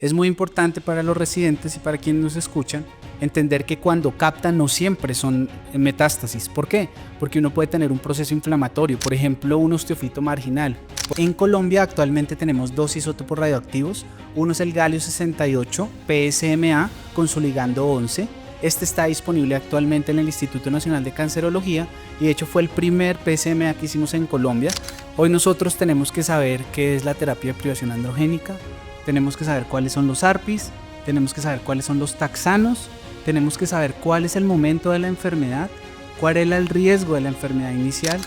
Es muy importante para los residentes y para quienes nos escuchan entender que cuando captan no siempre son metástasis. ¿Por qué? Porque uno puede tener un proceso inflamatorio, por ejemplo un osteofito marginal. En Colombia actualmente tenemos dos isótopos radioactivos. Uno es el galio 68 PSMA con su ligando 11. Este está disponible actualmente en el Instituto Nacional de Cancerología y de hecho fue el primer PSMA que hicimos en Colombia. Hoy nosotros tenemos que saber qué es la terapia de privación androgénica, tenemos que saber cuáles son los ARPIs, tenemos que saber cuáles son los taxanos, tenemos que saber cuál es el momento de la enfermedad, cuál era el riesgo de la enfermedad inicial.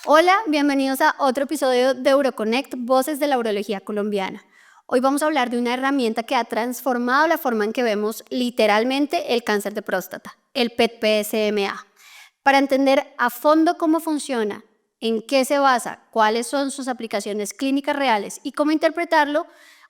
Hola, bienvenidos a otro episodio de UroConnect, Voces de la Urología Colombiana. Hoy vamos a hablar de una herramienta que ha transformado la forma en que vemos literalmente el cáncer de próstata, el PET-PSMA. Para entender a fondo cómo funciona, en qué se basa, cuáles son sus aplicaciones clínicas reales y cómo interpretarlo,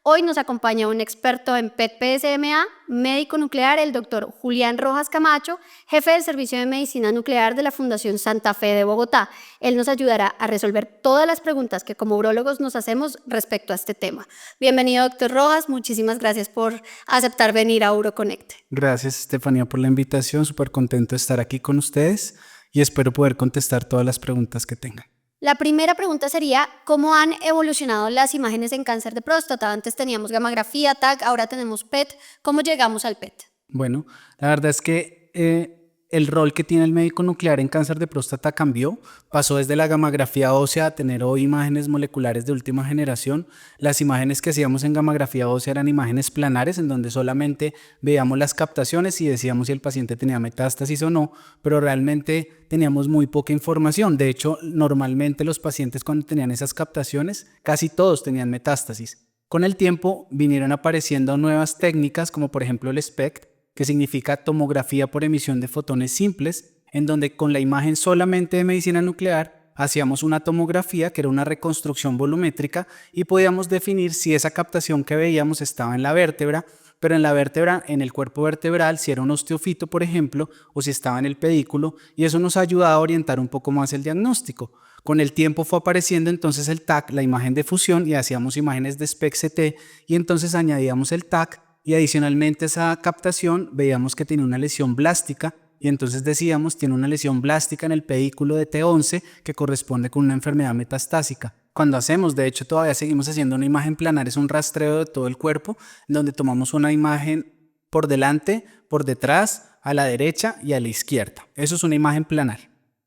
hoy nos acompaña un experto en PET-PSMA, médico nuclear, el doctor Julián Rojas Camacho, jefe del Servicio de Medicina Nuclear de la Fundación Santa Fe de Bogotá. Él nos ayudará a resolver todas las preguntas que como urólogos nos hacemos respecto a este tema. Bienvenido, doctor Rojas. Muchísimas gracias por aceptar venir a UroConnect. Gracias, Estefanía, por la invitación. Súper contento de estar aquí con ustedes y espero poder contestar todas las preguntas que tengan. La primera pregunta sería, ¿cómo han evolucionado las imágenes en cáncer de próstata? Antes teníamos gamografía, TAC, ahora tenemos PET. ¿Cómo llegamos al PET? Bueno, la verdad es que el rol que tiene el médico nuclear en cáncer de próstata cambió. Pasó desde la gamografía ósea a tener hoy imágenes moleculares de última generación. Las imágenes que hacíamos en gamografía ósea eran imágenes planares en donde solamente veíamos las captaciones y decíamos si el paciente tenía metástasis o no, pero realmente teníamos muy poca información. De hecho, normalmente los pacientes cuando tenían esas captaciones, casi todos tenían metástasis. Con el tiempo vinieron apareciendo nuevas técnicas como por ejemplo el SPECT, que significa tomografía por emisión de fotones simples, en donde con la imagen solamente de medicina nuclear hacíamos una tomografía que era una reconstrucción volumétrica y podíamos definir si esa captación que veíamos estaba en la vértebra, pero en la vértebra, en el cuerpo vertebral, si era un osteofito, por ejemplo, o si estaba en el pedículo, y eso nos ayudaba a orientar un poco más el diagnóstico. Con el tiempo fue apareciendo entonces el TAC, la imagen de fusión, y hacíamos imágenes de SPECT-CT, y entonces añadíamos el TAC, y adicionalmente a esa captación veíamos que tenía una lesión blástica y entonces decíamos tiene una lesión blástica en el pedículo de T11 que corresponde con una enfermedad metastásica. Cuando hacemos, de hecho todavía seguimos haciendo una imagen planar, es un rastreo de todo el cuerpo donde tomamos una imagen por delante, por detrás, a la derecha y a la izquierda. Eso es una imagen planar.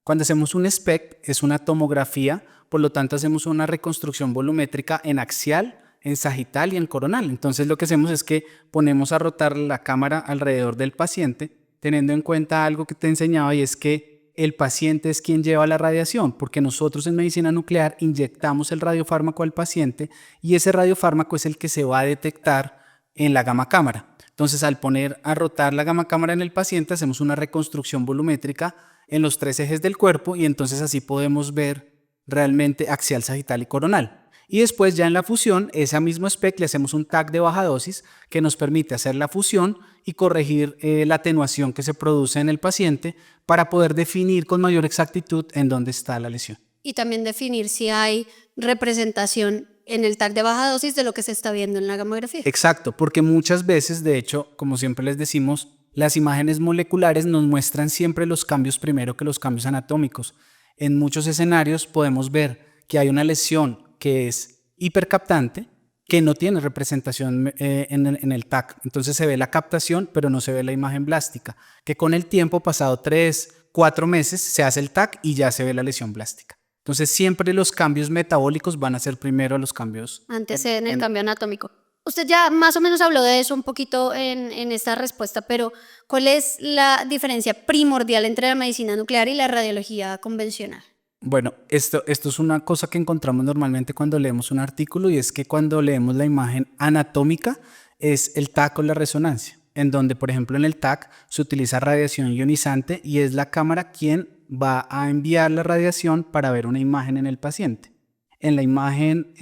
Cuando hacemos un SPECT es una tomografía, por lo tanto hacemos una reconstrucción volumétrica en axial, en sagital y en coronal. Entonces lo que hacemos es que ponemos a rotar la cámara alrededor del paciente, teniendo en cuenta algo que te enseñaba y es que el paciente es quien lleva la radiación, porque nosotros en medicina nuclear inyectamos el radiofármaco al paciente y ese radiofármaco es el que se va a detectar en la gamma cámara. Entonces al poner a rotar la gamma cámara en el paciente hacemos una reconstrucción volumétrica en los tres ejes del cuerpo y entonces así podemos ver realmente axial, sagital y coronal. Y después ya en la fusión, ese mismo SPECT le hacemos un TAC de baja dosis que nos permite hacer la fusión y corregir la atenuación que se produce en el paciente para poder definir con mayor exactitud en dónde está la lesión. Y también definir si hay representación en el TAC de baja dosis de lo que se está viendo en la gamografía. Exacto, porque muchas veces, de hecho, como siempre les decimos, las imágenes moleculares nos muestran siempre los cambios primero que los cambios anatómicos. En muchos escenarios podemos ver que hay una lesión que es hipercaptante, que no tiene representación en el TAC. Entonces se ve la captación, pero no se ve la imagen blástica, que con el tiempo, pasado 3-4 meses, se hace el TAC y ya se ve la lesión blástica. Entonces siempre los cambios metabólicos van a ser primero los cambios. Anteceden el cambio anatómico. Usted ya más o menos habló de eso un poquito en esta respuesta, pero ¿cuál es la diferencia primordial entre la medicina nuclear y la radiología convencional? Bueno, esto es una cosa que encontramos normalmente cuando leemos un artículo y es que cuando leemos la imagen anatómica es el TAC o la resonancia, en donde por ejemplo en el TAC se utiliza radiación ionizante y es la cámara quien va a enviar la radiación para ver una imagen en el paciente. En la imagen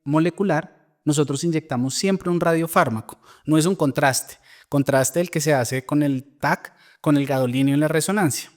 molecular nosotros inyectamos siempre un radiofármaco. No es un contraste. Contraste el que se hace con el TAC, con el gadolinio en la resonancia.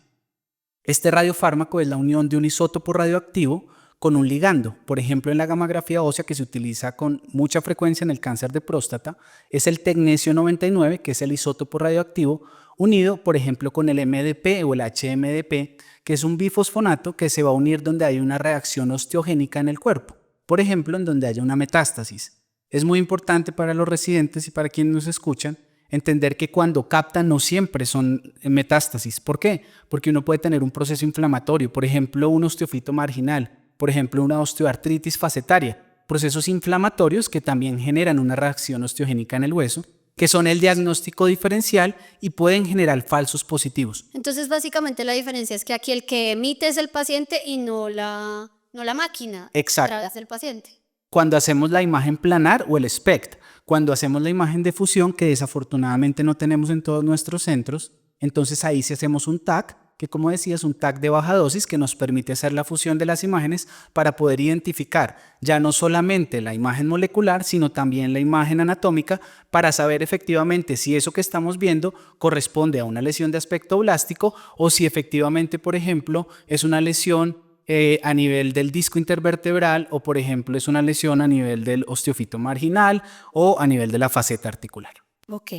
Este radiofármaco es la unión de un isótopo radioactivo con un ligando. Por ejemplo, en la gammagrafía ósea, que se utiliza con mucha frecuencia en el cáncer de próstata, es el tecnesio 99, que es el isótopo radioactivo, unido, por ejemplo, con el MDP o el HMDP, que es un bifosfonato que se va a unir donde hay una reacción osteogénica en el cuerpo. Por ejemplo, en donde haya una metástasis. Es muy importante para los residentes y para quienes nos escuchan entender que cuando captan no siempre son metástasis. ¿Por qué? Porque uno puede tener un proceso inflamatorio, por ejemplo, un osteofito marginal, por ejemplo, una osteoartritis facetaria, procesos inflamatorios que también generan una reacción osteogénica en el hueso, que son el diagnóstico diferencial y pueden generar falsos positivos. Entonces, básicamente la diferencia es que aquí el que emite es el paciente y no la máquina. Exacto. A través del paciente. Cuando hacemos la imagen planar o el SPECT, cuando hacemos la imagen de fusión, que desafortunadamente no tenemos en todos nuestros centros, entonces ahí sí hacemos un TAC, que como decía es un TAC de baja dosis que nos permite hacer la fusión de las imágenes para poder identificar ya no solamente la imagen molecular, sino también la imagen anatómica para saber efectivamente si eso que estamos viendo corresponde a una lesión de aspecto blástico o si efectivamente, por ejemplo, es una lesión a nivel del disco intervertebral o, por ejemplo, es una lesión a nivel del osteofito marginal o a nivel de la faceta articular. Ok,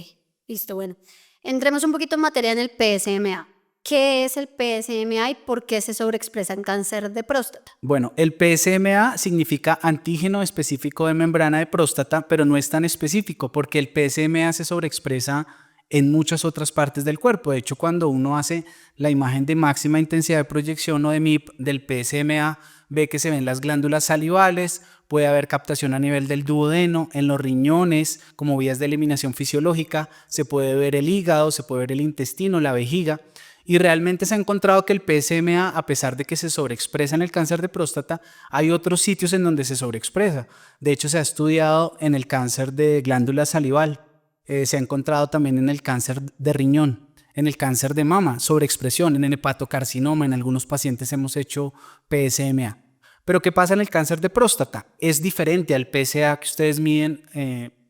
listo, bueno. Entremos un poquito en materia en el PSMA. ¿Qué es el PSMA y por qué se sobreexpresa en cáncer de próstata? Bueno, el PSMA significa antígeno específico de membrana de próstata, pero no es tan específico porque el PSMA se sobreexpresa en muchas otras partes del cuerpo. De hecho, cuando uno hace la imagen de máxima intensidad de proyección o de MIP del PSMA, ve que se ven las glándulas salivales, puede haber captación a nivel del duodeno, en los riñones, como vías de eliminación fisiológica, se puede ver el hígado, se puede ver el intestino, la vejiga. Y realmente se ha encontrado que el PSMA, a pesar de que se sobreexpresa en el cáncer de próstata, hay otros sitios en donde se sobreexpresa. De hecho, se ha estudiado en el cáncer de glándula salival, se ha encontrado también en el cáncer de riñón, en el cáncer de mama, sobreexpresión, en el hepatocarcinoma, en algunos pacientes hemos hecho PSMA. Pero ¿qué pasa en el cáncer de próstata? Es diferente al PSA que ustedes miden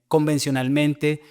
convencionalmente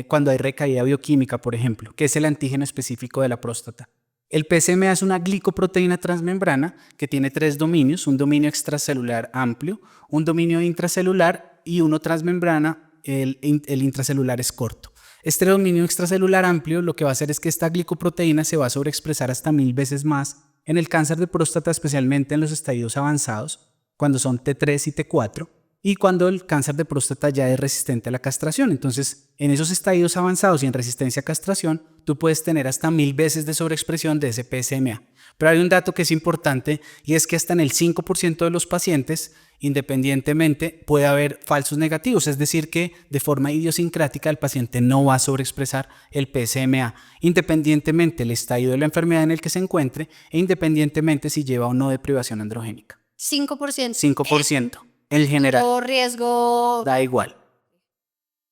cuando hay recaída bioquímica, por ejemplo, que es el antígeno específico de la próstata. El PSMA es una glicoproteína transmembrana que tiene 3 dominios, un dominio extracelular amplio, un dominio intracelular y uno transmembrana. El intracelular es corto. Este dominio extracelular amplio lo que va a hacer es que esta glicoproteína se va a sobreexpresar hasta 1000 veces más en el cáncer de próstata, especialmente en los estadios avanzados, cuando son T3 y T4, y cuando el cáncer de próstata ya es resistente a la castración. Entonces, en esos estadios avanzados y en resistencia a castración, tú puedes tener hasta 1000 veces de sobreexpresión de ese PSMA. Pero hay un dato que es importante y es que hasta en el 5% de los pacientes, independientemente, puede haber falsos negativos, es decir, que de forma idiosincrática el paciente no va a sobreexpresar el PSMA, independientemente del estadio de la enfermedad en el que se encuentre e independientemente si lleva o no de privación androgénica. 5%. 5%. En general. O riesgo. Da igual.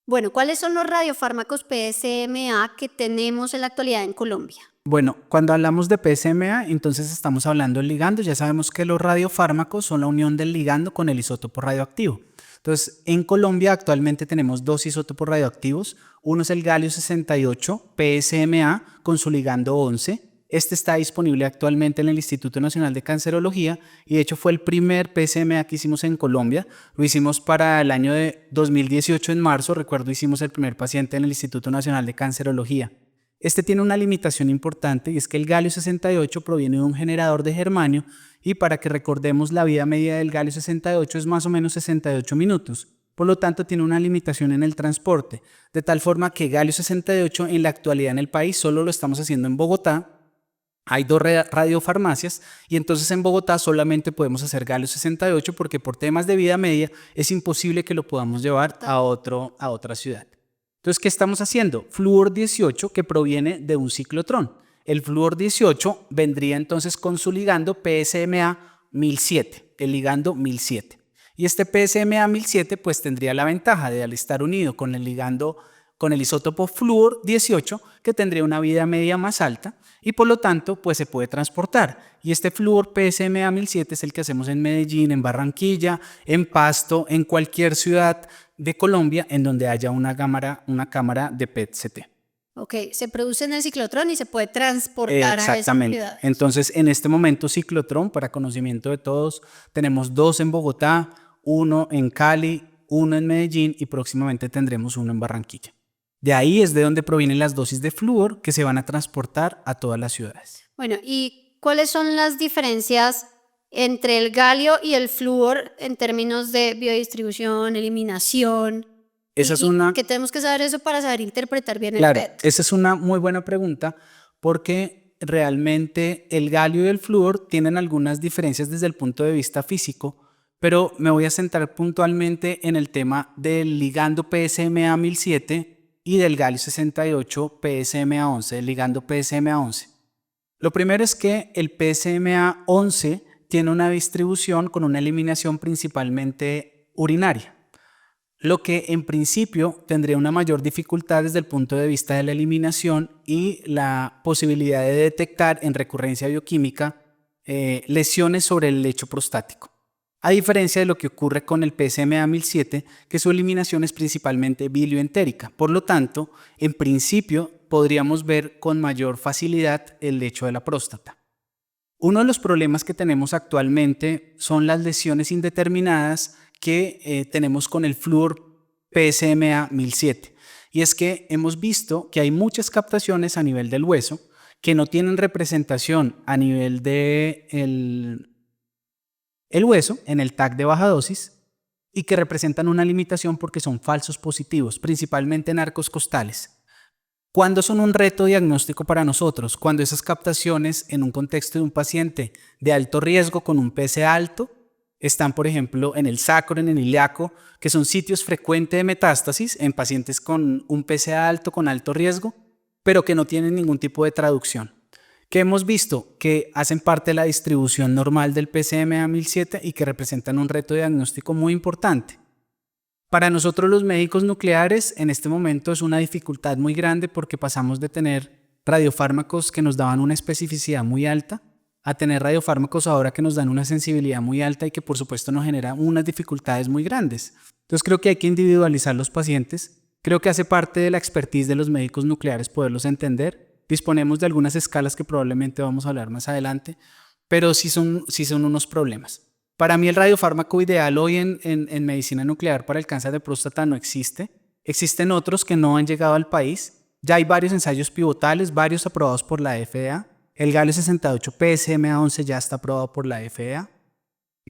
Bueno, ¿cuáles son los radiofármacos PSMA que tenemos en la actualidad en Colombia? Bueno, cuando hablamos de PSMA, entonces estamos hablando del ligando. Ya sabemos que los radiofármacos son la unión del ligando con el isótopo radioactivo. Entonces, en Colombia actualmente tenemos 2 isótopos radioactivos. Uno es el galio 68 PSMA con su ligando 11. Este está disponible actualmente en el Instituto Nacional de Cancerología y de hecho fue el primer PSMA que hicimos en Colombia. Lo hicimos para el año de 2018 en marzo. Recuerdo, hicimos el primer paciente en el Instituto Nacional de Cancerología. Este tiene una limitación importante y es que el galio 68 proviene de un generador de germanio y para que recordemos la vida media del galio 68 es más o menos 68 minutos. Por lo tanto, tiene una limitación en el transporte, de tal forma que galio 68 en la actualidad en el país solo lo estamos haciendo en Bogotá. Hay 2 radiofarmacias y entonces en Bogotá solamente podemos hacer galio 68 porque por temas de vida media es imposible que lo podamos llevar a otra ciudad. Entonces, ¿qué estamos haciendo? Flúor 18 que proviene de un ciclotrón. El flúor 18 vendría entonces con su ligando PSMA 1007, el ligando 1007. Y este PSMA 1007 pues tendría la ventaja de al estar unido con el ligando con el isótopo flúor 18, que tendría una vida media más alta y por lo tanto pues se puede transportar. Y este flúor PSMA 1007 es el que hacemos en Medellín, en Barranquilla, en Pasto, en cualquier ciudad de Colombia en donde haya una cámara de PET-CT. Ok, se produce en el ciclotrón y se puede transportar a esas Exactamente. ciudades. Entonces, en este momento, ciclotrón, para conocimiento de todos, tenemos 2 en Bogotá, 1 en Cali, 1 en Medellín y próximamente tendremos 1 en Barranquilla. De ahí es de donde provienen las dosis de flúor que se van a transportar a todas las ciudades. Bueno, ¿y cuáles son las diferencias entre el galio y el flúor en términos de biodistribución, eliminación? Esa es una... ¿Qué tenemos que saber eso para saber interpretar bien Claro, el PET? esa es una muy buena pregunta porque realmente el galio y el flúor tienen algunas diferencias desde el punto de vista físico, pero me voy a centrar puntualmente en el tema del ligando PSMA 1007 y del galio 68 PSMA 11, el ligando PSMA 11. Lo primero es que el PSMA 11 tiene una distribución con una eliminación principalmente urinaria, lo que en principio tendría una mayor dificultad desde el punto de vista de la eliminación y la posibilidad de detectar en recurrencia bioquímica lesiones sobre el lecho prostático. A diferencia de lo que ocurre con el PSMA 1007, que su eliminación es principalmente bilioentérica. Por lo tanto, en principio podríamos ver con mayor facilidad el lecho de la próstata. Uno de los problemas que tenemos actualmente son las lesiones indeterminadas que tenemos con el flúor PSMA 1007. Y es que hemos visto que hay muchas captaciones a nivel del hueso que no tienen representación a nivel del hueso en el TAC de baja dosis y que representan una limitación porque son falsos positivos, principalmente en arcos costales. ¿Cuándo son un reto diagnóstico para nosotros? Cuando esas captaciones en un contexto de un paciente de alto riesgo con un PSA alto están, por ejemplo, en el sacro, en el ilíaco, que son sitios frecuentes de metástasis en pacientes con un PSA alto con alto riesgo, pero que no tienen ningún tipo de traducción. Que hemos visto que hacen parte de la distribución normal del PSMA 1007 y que representan un reto diagnóstico muy importante. Para nosotros los médicos nucleares en este momento es una dificultad muy grande porque pasamos de tener radiofármacos que nos daban una especificidad muy alta a tener radiofármacos ahora que nos dan una sensibilidad muy alta y que por supuesto nos genera unas dificultades muy grandes. Entonces creo que hay que individualizar los pacientes. Creo que hace parte de la expertise de los médicos nucleares poderlos entender. Disponemos de algunas escalas que probablemente vamos a hablar más adelante, pero sí son unos problemas. Para mí el radiofármaco ideal hoy en medicina nuclear para el cáncer de próstata no existe. Existen otros que no han llegado al país. Ya hay varios ensayos pivotales, varios aprobados por la FDA. El galio 68 PSMA 11 ya está aprobado por la FDA.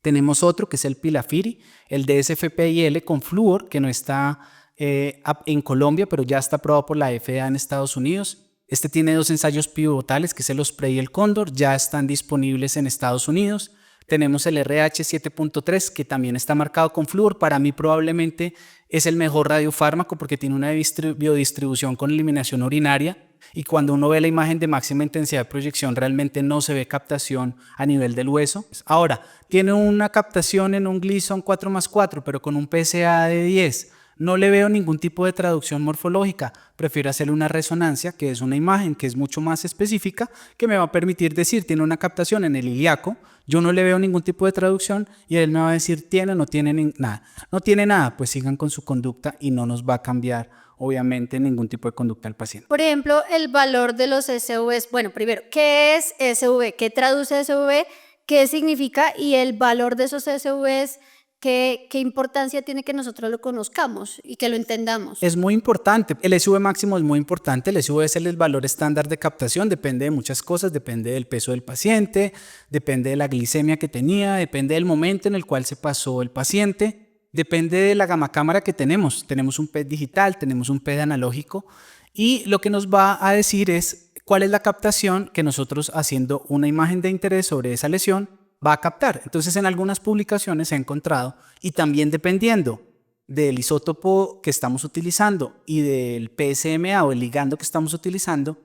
Tenemos otro que es el Pilafiri, el DSFPIL con flúor, que no está en Colombia, pero ya está aprobado por la FDA en Estados Unidos. Este tiene 2 ensayos pivotales, que es el Osprey y el Cóndor, ya están disponibles en Estados Unidos. Tenemos el RH 7.3, que también está marcado con flúor. Para mí probablemente es el mejor radiofármaco porque tiene una biodistribución con eliminación urinaria y cuando uno ve la imagen de máxima intensidad de proyección realmente no se ve captación a nivel del hueso. Ahora, tiene una captación en un Gleason 4+4, pero con un PSA de 10. No le veo ningún tipo de traducción morfológica. Prefiero hacerle una resonancia, que es una imagen que es mucho más específica, que me va a permitir decir, tiene una captación en el ilíaco, yo no le veo ningún tipo de traducción y él me va a decir, tiene o no tiene nada. No tiene nada, pues sigan con su conducta y no nos va a cambiar, obviamente, ningún tipo de conducta al paciente. Por ejemplo, el valor de los SVs. Bueno, primero, ¿qué es SV? ¿Qué traduce SV? ¿Qué significa? Y el valor de esos SVs, ¿qué importancia tiene que nosotros lo conozcamos y que lo entendamos? Es muy importante. El SV máximo es muy importante. El SV es el valor estándar de captación. Depende de muchas cosas. Depende del peso del paciente, depende de la glicemia que tenía, depende del momento en el cual se pasó el paciente, depende de la gamma cámara que tenemos. Tenemos un PET digital, tenemos un PET analógico y lo que nos va a decir es cuál es la captación que nosotros haciendo una imagen de interés sobre esa lesión va a captar. Entonces en algunas publicaciones he encontrado y también dependiendo del isótopo que estamos utilizando y del PSMA o el ligando que estamos utilizando,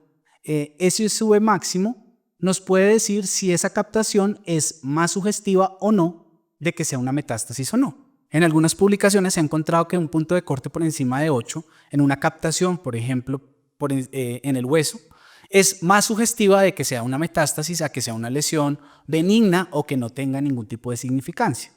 ese SV máximo nos puede decir si esa captación es más sugestiva o no de que sea una metástasis o no. En algunas publicaciones se ha encontrado que un punto de corte por encima de 8 en una captación, por ejemplo, en el hueso, es más sugestiva de que sea una metástasis a que sea una lesión benigna o que no tenga ningún tipo de significancia.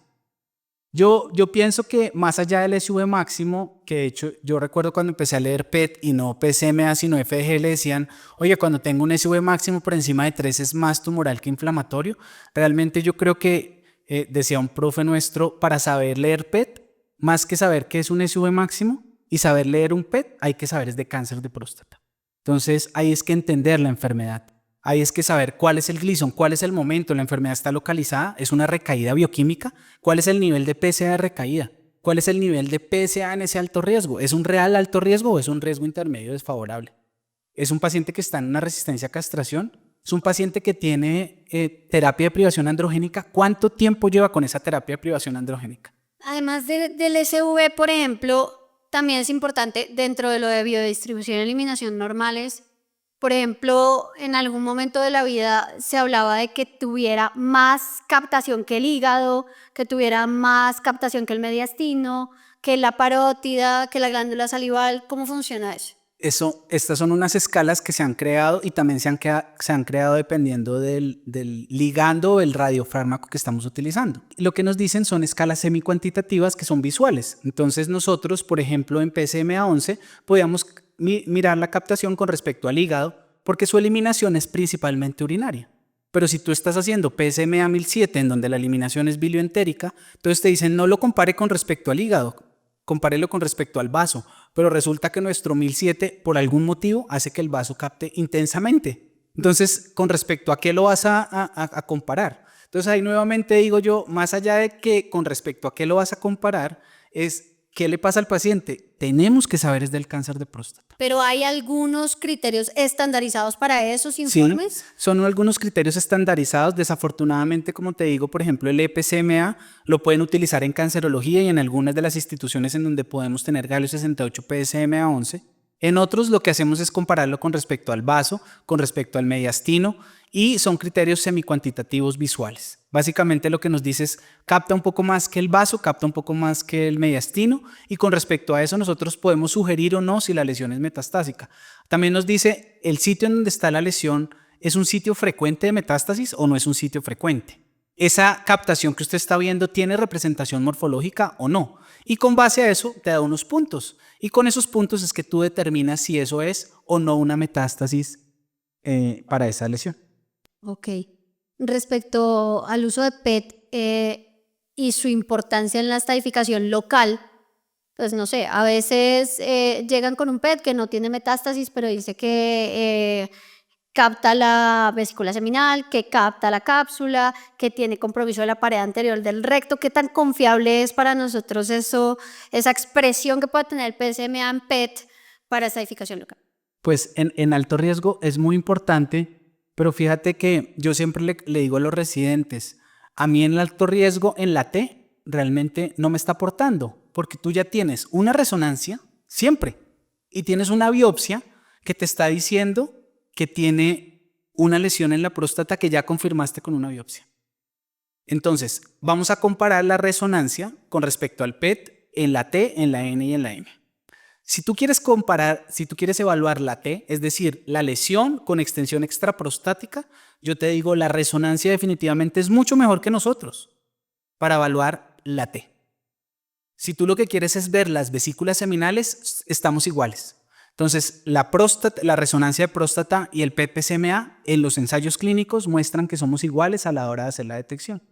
Yo pienso que más allá del SV máximo, que de hecho yo recuerdo cuando empecé a leer PET y no PSMA sino FDG, le decían, oye, cuando tengo un SV máximo por encima de 3 es más tumoral que inflamatorio. Realmente yo creo que, decía un profe nuestro, para saber leer PET, más que saber qué es un SV máximo y saber leer un PET, hay que saber es de cáncer de próstata. Entonces ahí es que entender la enfermedad. Ahí es que saber cuál es el Gleason, cuál es el momento, la enfermedad está localizada, es una recaída bioquímica, cuál es el nivel de PSA de recaída, cuál es el nivel de PSA en ese alto riesgo, ¿es un real alto riesgo o es un riesgo intermedio desfavorable? ¿Es un paciente que está en una resistencia a castración? ¿Es un paciente que tiene terapia de privación androgénica? ¿Cuánto tiempo lleva con esa terapia de privación androgénica? Además del SV, por ejemplo, también es importante dentro de lo de biodistribución y eliminación normales. Por ejemplo, en algún momento de la vida se hablaba de que tuviera más captación que el hígado, que tuviera más captación que el mediastino, que la parótida, que la glándula salival. ¿Cómo funciona eso? Estas son unas escalas que se han creado y también se han creado dependiendo del ligando o el radiofármaco que estamos utilizando. Lo que nos dicen son escalas semicuantitativas que son visuales. Entonces nosotros, por ejemplo, en PSMA11 podíamos mirar la captación con respecto al hígado porque su eliminación es principalmente urinaria. Pero si tú estás haciendo PSMA 1007 en donde la eliminación es bilioentérica, entonces te dicen no lo compare con respecto al hígado, compárelo con respecto al vaso, pero resulta que nuestro 1007 por algún motivo hace que el vaso capte intensamente. Entonces, ¿con respecto a qué lo vas a comparar? Entonces ahí nuevamente digo yo, más allá de que con respecto a qué lo vas a comparar, es ¿qué le pasa al paciente? Tenemos que saber es del cáncer de próstata. ¿Pero hay algunos criterios estandarizados para esos informes? Sí, son algunos criterios estandarizados. Desafortunadamente, como te digo, por ejemplo, el EPCMA lo pueden utilizar en cancerología y en algunas de las instituciones en donde podemos tener galio 68 PSMA11. En otros lo que hacemos es compararlo con respecto al vaso, con respecto al mediastino y son criterios semicuantitativos visuales. Básicamente lo que nos dice es capta un poco más que el vaso, capta un poco más que el mediastino y con respecto a eso nosotros podemos sugerir o no si la lesión es metastásica. También nos dice el sitio en donde está la lesión, ¿es un sitio frecuente de metástasis o no es un sitio frecuente? Esa captación que usted está viendo tiene representación morfológica o no. Y con base a eso te da unos puntos. Y con esos puntos es que tú determinas si eso es o no una metástasis para esa lesión. Ok. Respecto al uso de PET y su importancia en la estadificación local, pues no sé, a veces llegan con un PET que no tiene metástasis, pero dice que capta la vesícula seminal, que capta la cápsula, que tiene compromiso de la pared anterior del recto. ¿Qué tan confiable es para nosotros eso, esa expresión que puede tener el PSMA en PET para estadificación local? Pues en alto riesgo es muy importante, pero fíjate que yo siempre le digo a los residentes, a mí en el alto riesgo, en la T, realmente no me está aportando, porque tú ya tienes una resonancia, siempre, y tienes una biopsia que te está diciendo que tiene una lesión en la próstata que ya confirmaste con una biopsia. Entonces, vamos a comparar la resonancia con respecto al PET en la T, en la N y en la M. Si tú quieres comparar, si tú quieres evaluar la T, es decir, la lesión con extensión extraprostática, yo te digo, la resonancia definitivamente es mucho mejor que nosotros para evaluar la T. Si tú lo que quieres es ver las vesículas seminales, estamos iguales. Entonces, la resonancia de próstata y el PET-PSMA en los ensayos clínicos muestran que somos iguales a la hora de hacer la detección.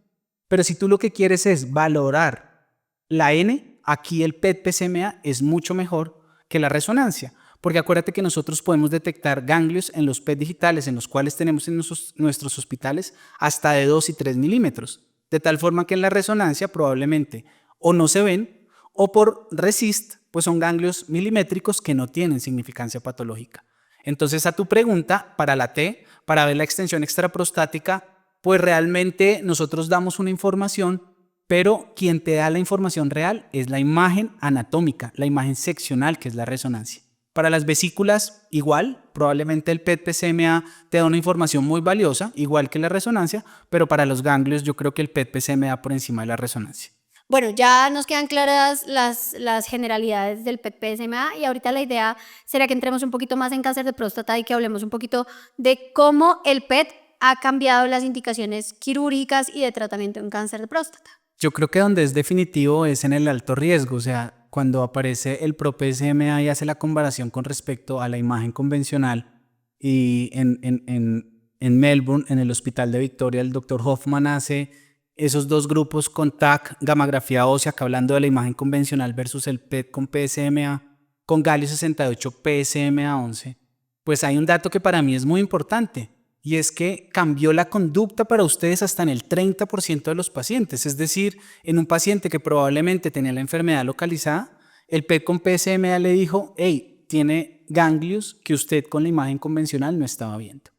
Pero si tú lo que quieres es valorar la N, aquí el PET-PSMA es mucho mejor que la resonancia, porque acuérdate que nosotros podemos detectar ganglios en los PET digitales en los cuales tenemos en nuestros hospitales hasta de 2 y 3 milímetros, de tal forma que en la resonancia probablemente o no se ven o por RECIST, pues son ganglios milimétricos que no tienen significancia patológica. Entonces, a tu pregunta, para la T, para ver la extensión extraprostática, pues realmente nosotros damos una información, pero quien te da la información real es la imagen anatómica, la imagen seccional, que es la resonancia. Para las vesículas, igual, probablemente el PET-PSMA te da una información muy valiosa, igual que la resonancia, pero para los ganglios yo creo que el PET-PSMA por encima de la resonancia. Bueno, ya nos quedan claras las generalidades del PET-PSMA y ahorita la idea será que entremos un poquito más en cáncer de próstata y que hablemos un poquito de cómo el PET ha cambiado las indicaciones quirúrgicas y de tratamiento en cáncer de próstata. Yo creo que donde es definitivo es en el alto riesgo, o sea, cuando aparece el ProPSMA y hace la comparación con respecto a la imagen convencional y en Melbourne, en el Hospital de Victoria, el doctor Hoffman hace esos dos grupos con TAC, gamografía ósea, que hablando de la imagen convencional versus el PET con PSMA, con galio 68 PSMA 11, pues hay un dato que para mí es muy importante. Y es que cambió la conducta para ustedes hasta en el 30% de los pacientes. Es decir, en un paciente que probablemente tenía la enfermedad localizada, el PET con PSMA le dijo, hey, tiene ganglios que usted con la imagen convencional no estaba viendo.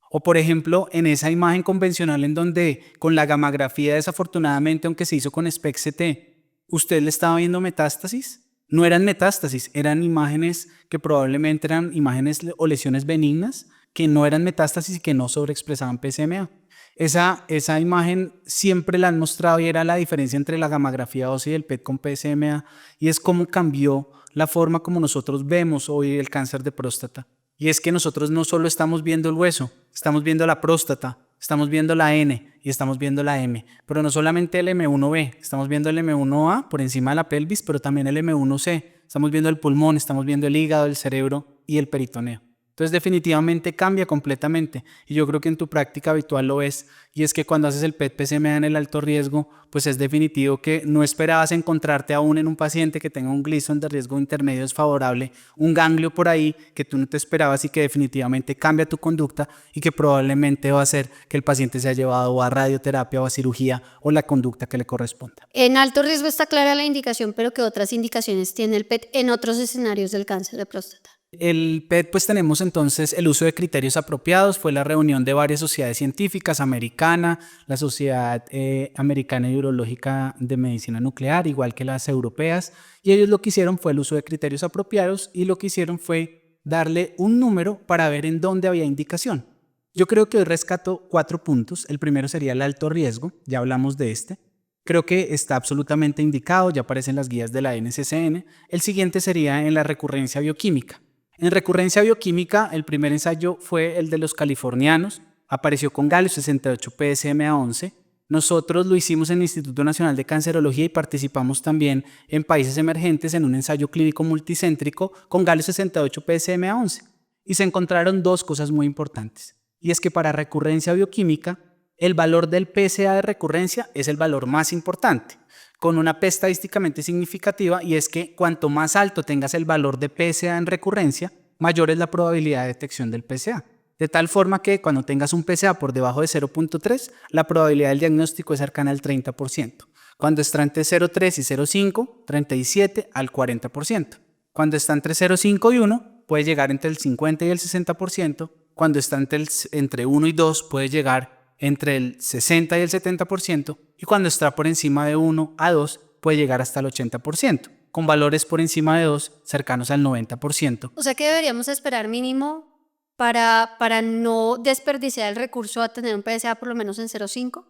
O por ejemplo, en esa imagen convencional en donde con la gamografía desafortunadamente, aunque se hizo con SPECT-CT, usted le estaba viendo metástasis. No eran metástasis, eran imágenes que probablemente eran imágenes o lesiones benignas, que no eran metástasis y que no sobreexpresaban PSMA. Esa imagen siempre la han mostrado y era la diferencia entre la gamografía ósea y el PET con PSMA, y es cómo cambió la forma como nosotros vemos hoy el cáncer de próstata. Y es que nosotros no solo estamos viendo el hueso, estamos viendo la próstata, estamos viendo la N y estamos viendo la M, pero no solamente el M1B, estamos viendo el M1A por encima de la pelvis, pero también el M1C, estamos viendo el pulmón, estamos viendo el hígado, el cerebro y el peritoneo. Entonces definitivamente cambia completamente y yo creo que en tu práctica habitual lo ves, y es que cuando haces el PET-PSMA en el alto riesgo, pues es definitivo que no esperabas encontrarte aún en un paciente que tenga un Gleason de riesgo intermedio desfavorable, un ganglio por ahí que tú no te esperabas y que definitivamente cambia tu conducta y que probablemente va a hacer que el paciente sea llevado a radioterapia o a cirugía o la conducta que le corresponda. En alto riesgo está clara la indicación, pero ¿qué otras indicaciones tiene el PET en otros escenarios del cáncer de próstata? El PET, pues tenemos entonces el uso de criterios apropiados. Fue la reunión de varias sociedades científicas, americana, la Sociedad Americana y Urológica de Medicina Nuclear, igual que las europeas, y ellos lo que hicieron fue el uso de criterios apropiados y lo que hicieron fue darle un número para ver en dónde había indicación. Yo creo que hoy rescato 4 puntos. El primero sería el alto riesgo, ya hablamos de este. Creo que está absolutamente indicado, ya aparecen las guías de la NCCN. El siguiente sería en la recurrencia bioquímica. En recurrencia bioquímica, el primer ensayo fue el de los californianos, apareció con galio 68 PSMA 11. Nosotros lo hicimos en el Instituto Nacional de Cancerología y participamos también en países emergentes en un ensayo clínico multicéntrico con galio 68 PSMA 11. Y se encontraron 2 cosas muy importantes. Y es que para recurrencia bioquímica, el valor del PSA de recurrencia es el valor más importante, con una P estadísticamente significativa, y es que cuanto más alto tengas el valor de PSA en recurrencia, mayor es la probabilidad de detección del PSA. De tal forma que cuando tengas un PSA por debajo de 0.3, la probabilidad del diagnóstico es cercana al 30%. Cuando está entre 0.3 y 0.5, 37 al 40%. Cuando está entre 0.5 y 1, puede llegar entre el 50 y el 60%. Cuando está entre 1 y 2, puede llegar entre el 60 y el 70%, y cuando está por encima de 1 a 2 puede llegar hasta el 80%, con valores por encima de 2 cercanos al 90%. O sea que deberíamos esperar mínimo para no desperdiciar el recurso a tener un PSA por lo menos en 0.5.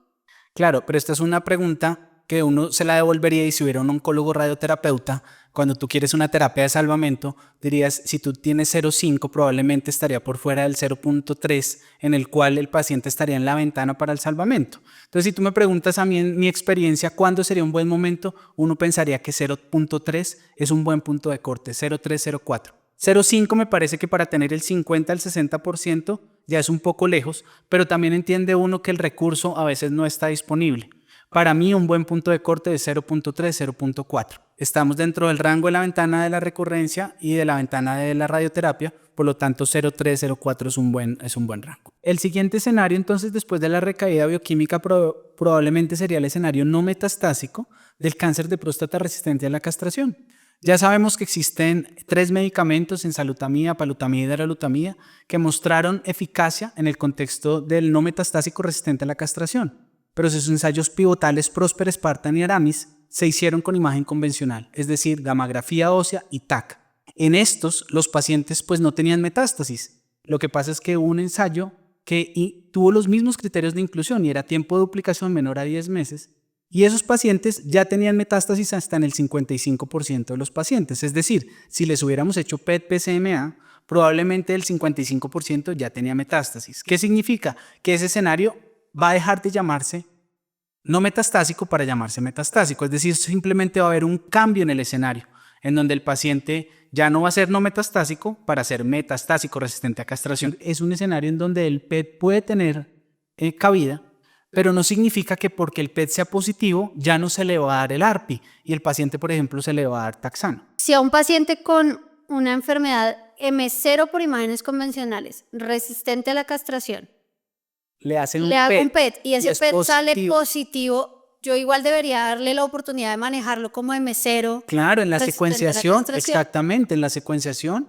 Claro, pero esta es una pregunta que uno se la devolvería, y si hubiera un oncólogo radioterapeuta, cuando tú quieres una terapia de salvamento, dirías, si tú tienes 0.5, probablemente estaría por fuera del 0.3, en el cual el paciente estaría en la ventana para el salvamento. Entonces, si tú me preguntas a mí en mi experiencia, ¿cuándo sería un buen momento? Uno pensaría que 0.3 es un buen punto de corte, 0.3, 0.4. 0.5 me parece que para tener el 50 al 60% ya es un poco lejos, pero también entiende uno que el recurso a veces no está disponible. Para mí un buen punto de corte es 0.3, 0.4. Estamos dentro del rango de la ventana de la recurrencia y de la ventana de la radioterapia, por lo tanto 0.3, 0.4 es un buen rango. El siguiente escenario entonces después de la recaída bioquímica probablemente sería el escenario no metastásico del cáncer de próstata resistente a la castración. Ya sabemos que existen 3 medicamentos, enzalutamida, palutamida y daralutamida, que mostraron eficacia en el contexto del no metastásico resistente a la castración. Pero sus ensayos pivotales Prosper, Spartan y Aramis se hicieron con imagen convencional, es decir, gamografía ósea y TAC. En estos, los pacientes pues no tenían metástasis. Lo que pasa es que hubo un ensayo que tuvo los mismos criterios de inclusión y era tiempo de duplicación menor a 10 meses, Y esos pacientes ya tenían metástasis hasta en el 55% de los pacientes. Es decir, si les hubiéramos hecho PET-PSMA, probablemente el 55% ya tenía metástasis. ¿Qué significa? Que ese escenario va a dejar de llamarse no metastásico para llamarse metastásico. Es decir, simplemente va a haber un cambio en el escenario, en donde el paciente ya no va a ser no metastásico para ser metastásico resistente a castración. Es un escenario en donde el PET puede tener cabida, pero no significa que porque el PET sea positivo ya no se le va a dar el ARPI y el paciente, por ejemplo, se le va a dar taxano. Si a un paciente con una enfermedad M0 por imágenes convencionales, resistente a la castración, le hacen le hago un PET PET y ese PET sale positivo, yo igual debería darle la oportunidad de manejarlo como M0. Claro, en la resistente a la secuenciación, castración. exactamente, en la secuenciación,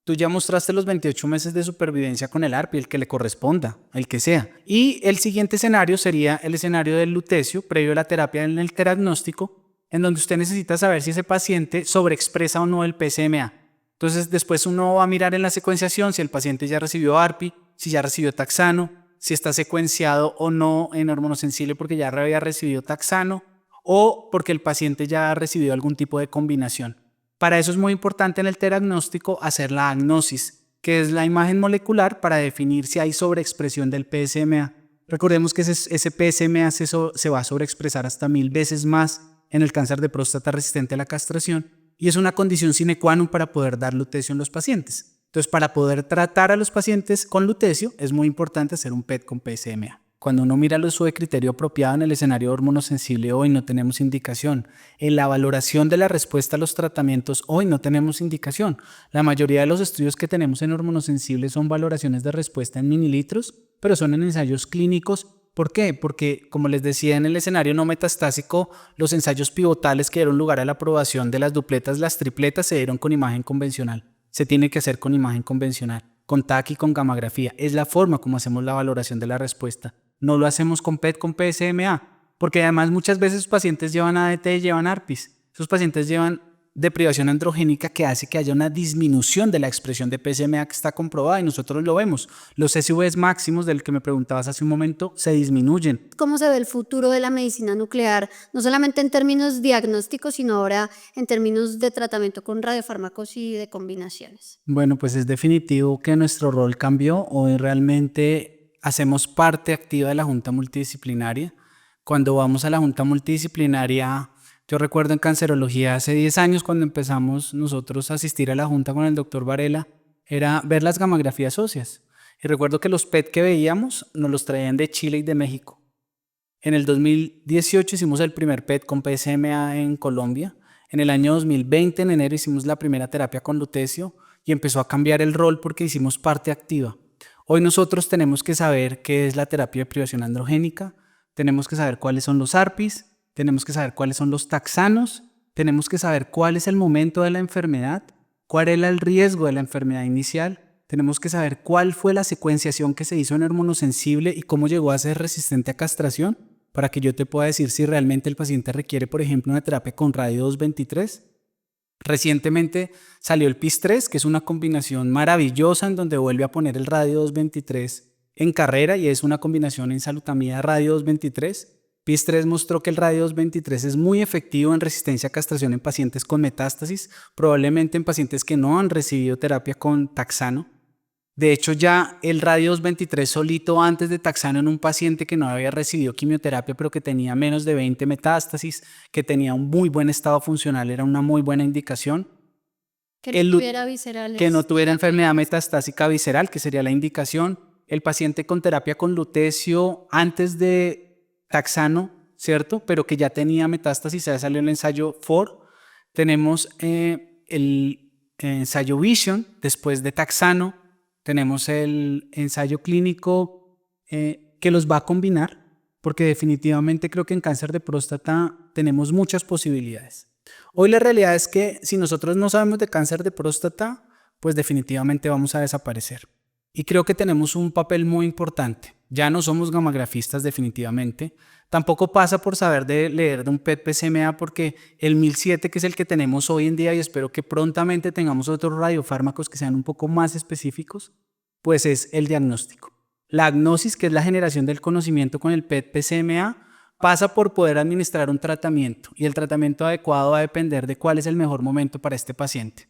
tú ya mostraste los 28 meses de supervivencia con el ARPI, el que le corresponda, el que sea. Y el siguiente escenario sería el escenario del lutecio, previo a la terapia en el diagnóstico, en donde usted necesita saber si ese paciente sobreexpresa o no el PSMA. Entonces, después uno va a mirar en la secuenciación si el paciente ya recibió ARPI, si ya recibió taxano, si está secuenciado o no en hormonosensible porque ya había recibido taxano o porque el paciente ya ha recibido algún tipo de combinación. Para eso es muy importante en el diagnóstico hacer la agnosis, que es la imagen molecular para definir si hay sobreexpresión del PSMA. Recordemos que ese PSMA se va a sobreexpresar hasta 1000 veces más en el cáncer de próstata resistente a la castración y es una condición sine qua non para poder dar lutecio en los pacientes. Entonces, para poder tratar a los pacientes con lutecio, es muy importante hacer un PET con PSMA. Cuando uno mira el uso de criterio apropiado en el escenario hormonosensible, hoy no tenemos indicación. En la valoración de la respuesta a los tratamientos, hoy no tenemos indicación. La mayoría de los estudios que tenemos en hormonosensible son valoraciones de respuesta en mililitros, pero son en ensayos clínicos. ¿Por qué? Porque, como les decía, en el escenario no metastásico, los ensayos pivotales que dieron lugar a la aprobación de las dupletas, las tripletas, se dieron con imagen convencional. Se tiene que hacer con imagen convencional, con TAC y con gamografía. Es la forma como hacemos la valoración de la respuesta. No lo hacemos con PET, con PSMA, porque además muchas veces los pacientes llevan ADT, llevan ARPIs. Esos pacientes llevan deprivación androgénica que hace que haya una disminución de la expresión de PSMA que está comprobada y nosotros lo vemos. Los SVs máximos del que me preguntabas hace un momento se disminuyen. ¿Cómo se ve el futuro de la medicina nuclear? No solamente en términos diagnósticos, sino ahora en términos de tratamiento con radiofármacos y de combinaciones. Bueno, pues es definitivo que nuestro rol cambió. Hoy realmente hacemos parte activa de la Junta Multidisciplinaria. Cuando vamos a la Junta Multidisciplinaria, yo recuerdo en cancerología hace 10 años cuando empezamos nosotros a asistir a la Junta con el doctor Varela, era ver las gamografías óseas. Y recuerdo que los PET que veíamos nos los traían de Chile y de México. En el 2018 hicimos el primer PET con PSMA en Colombia. En el año 2020, en enero, hicimos la primera terapia con lutecio y empezó a cambiar el rol porque hicimos parte activa. Hoy nosotros tenemos que saber qué es la terapia de privación androgénica, tenemos que saber cuáles son los ARPIs, tenemos que saber cuáles son los taxanos, tenemos que saber cuál es el momento de la enfermedad, cuál era el riesgo de la enfermedad inicial, tenemos que saber cuál fue la secuenciación que se hizo en hormonosensible y cómo llegó a ser resistente a castración, para que yo te pueda decir si realmente el paciente requiere, por ejemplo, una terapia con radio 223. Recientemente salió el PIS-3, que es una combinación maravillosa en donde vuelve a poner el radio 223 en carrera y es una combinación en salutamida radio 223. PIS-3 mostró que el radio 223 es muy efectivo en resistencia a castración en pacientes con metástasis, probablemente en pacientes que no han recibido terapia con taxano. De hecho, ya el radio 223 solito antes de taxano en un paciente que no había recibido quimioterapia pero que tenía menos de 20 metástasis, que tenía un muy buen estado funcional, era una muy buena indicación. Que no tuviera viscerales. Que no tuviera enfermedad metastásica visceral, que sería la indicación. El paciente con terapia con lutecio antes de taxano, ¿cierto? Pero que ya tenía metástasis, ya salió el ensayo 4. Tenemos el ensayo Vision después de taxano. Tenemos el ensayo clínico que los va a combinar, porque definitivamente creo que en cáncer de próstata tenemos muchas posibilidades. Hoy la realidad es que si nosotros no sabemos de cáncer de próstata, pues definitivamente vamos a desaparecer. Y creo que tenemos un papel muy importante. Ya no somos gamografistas definitivamente. Tampoco pasa por saber de leer de un PET-PSMA porque el 1007, que es el que tenemos hoy en día y espero que prontamente tengamos otros radiofármacos que sean un poco más específicos, pues es el diagnóstico. La agnosis, que es la generación del conocimiento con el PET-PSMA, pasa por poder administrar un tratamiento y el tratamiento adecuado va a depender de cuál es el mejor momento para este paciente.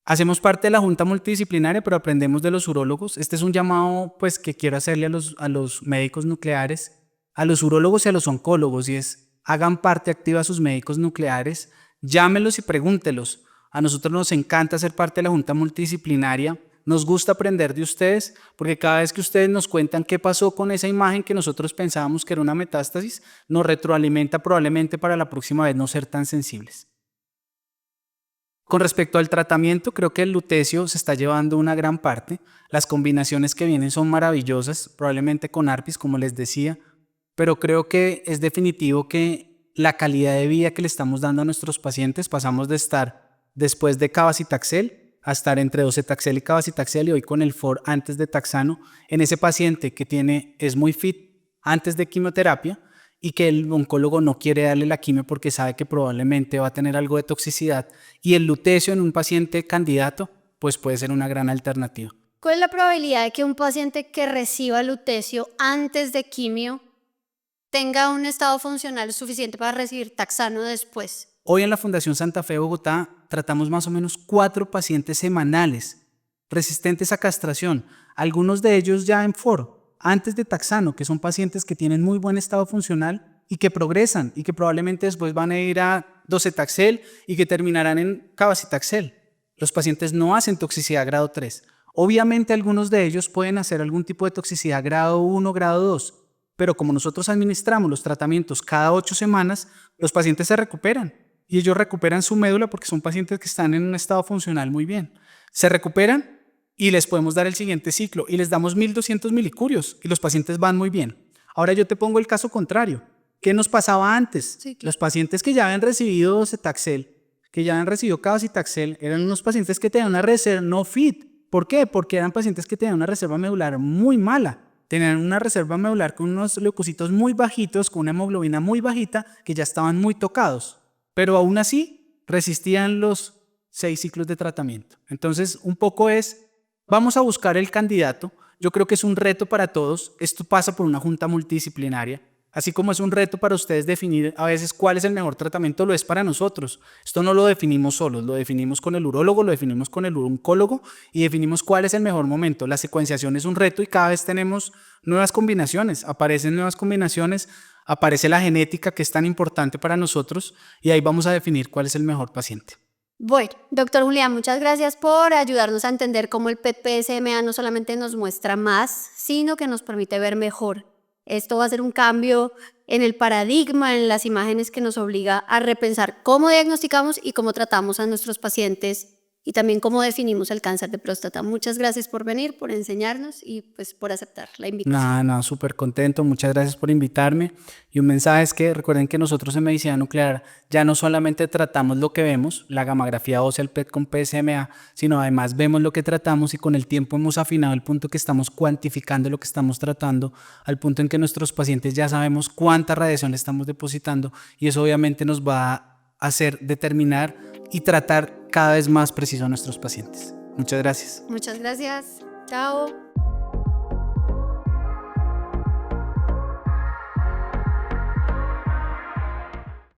Hacemos parte de la junta multidisciplinaria, pero aprendemos de los urólogos. Este es un llamado pues, que quiero hacerle a los médicos nucleares, a los urólogos y a los oncólogos, y es: hagan parte activa a sus médicos nucleares, llámenlos y pregúntelos. A nosotros nos encanta ser parte de la junta multidisciplinaria, nos gusta aprender de ustedes, porque cada vez que ustedes nos cuentan qué pasó con esa imagen que nosotros pensábamos que era una metástasis, nos retroalimenta probablemente para la próxima vez no ser tan sensibles. Con respecto al tratamiento, creo que el lutecio se está llevando una gran parte. Las combinaciones que vienen son maravillosas, probablemente con ARPIs, como les decía, pero creo que es definitivo que la calidad de vida que le estamos dando a nuestros pacientes, pasamos de estar después de cabazitaxel a estar entre docetaxel y cabazitaxel, y hoy con el FOR antes de taxano, en ese paciente que es muy fit antes de quimioterapia y que el oncólogo no quiere darle la quimio porque sabe que probablemente va a tener algo de toxicidad, y el lutecio en un paciente candidato pues puede ser una gran alternativa. ¿Cuál es la probabilidad de que un paciente que reciba lutecio antes de quimio tenga un estado funcional suficiente para recibir taxano después? Hoy en la Fundación Santa Fe Bogotá tratamos más o menos 4 pacientes semanales resistentes a castración, algunos de ellos ya en FOR antes de taxano, que son pacientes que tienen muy buen estado funcional y que progresan y que probablemente después van a ir a docetaxel y que terminarán en cabazitaxel. Los pacientes no hacen toxicidad grado 3. Obviamente algunos de ellos pueden hacer algún tipo de toxicidad grado 1, grado 2, pero como nosotros administramos los tratamientos cada 8 semanas, los pacientes se recuperan y ellos recuperan su médula porque son pacientes que están en un estado funcional muy bien. Se recuperan y les podemos dar el siguiente ciclo y les damos 1200 milicurios y los pacientes van muy bien. Ahora yo te pongo el caso contrario. ¿Qué nos pasaba antes? Sí, claro. Los pacientes que ya habían recibido docetaxel, que ya habían recibido cabazitaxel, eran unos pacientes que tenían una reserva no fit. ¿Por qué? Porque eran pacientes que tenían una reserva medular muy mala. Tenían una reserva medular con unos leucocitos muy bajitos, con una hemoglobina muy bajita, que ya estaban muy tocados. Pero aún así resistían los 6 ciclos de tratamiento. Entonces, un poco vamos a buscar el candidato. Yo creo que es un reto para todos. Esto pasa por una junta multidisciplinaria. Así como es un reto para ustedes definir a veces cuál es el mejor tratamiento, lo es para nosotros. Esto no lo definimos solos, lo definimos con el urólogo, lo definimos con el oncólogo y definimos cuál es el mejor momento. La secuenciación es un reto y cada vez tenemos nuevas combinaciones, aparecen nuevas combinaciones, aparece la genética que es tan importante para nosotros y ahí vamos a definir cuál es el mejor paciente. Bueno, doctor Julián, muchas gracias por ayudarnos a entender cómo el PET-PSMA no solamente nos muestra más, sino que nos permite ver mejor. Esto va a ser un cambio en el paradigma, en las imágenes, que nos obliga a repensar cómo diagnosticamos y cómo tratamos a nuestros pacientes y también cómo definimos el cáncer de próstata. Muchas gracias por venir, por enseñarnos y pues por aceptar la invitación. Nada, súper contento. Muchas gracias por invitarme. Y un mensaje es que recuerden que nosotros en medicina nuclear ya no solamente tratamos lo que vemos, la gamografía ósea, el PET con PSMA, sino además vemos lo que tratamos y con el tiempo hemos afinado el punto que estamos cuantificando lo que estamos tratando, al punto en que nuestros pacientes ya sabemos cuánta radiación le estamos depositando y eso obviamente nos va a hacer determinar y tratar cada vez más preciso a nuestros pacientes. Muchas gracias. Muchas gracias. Chao.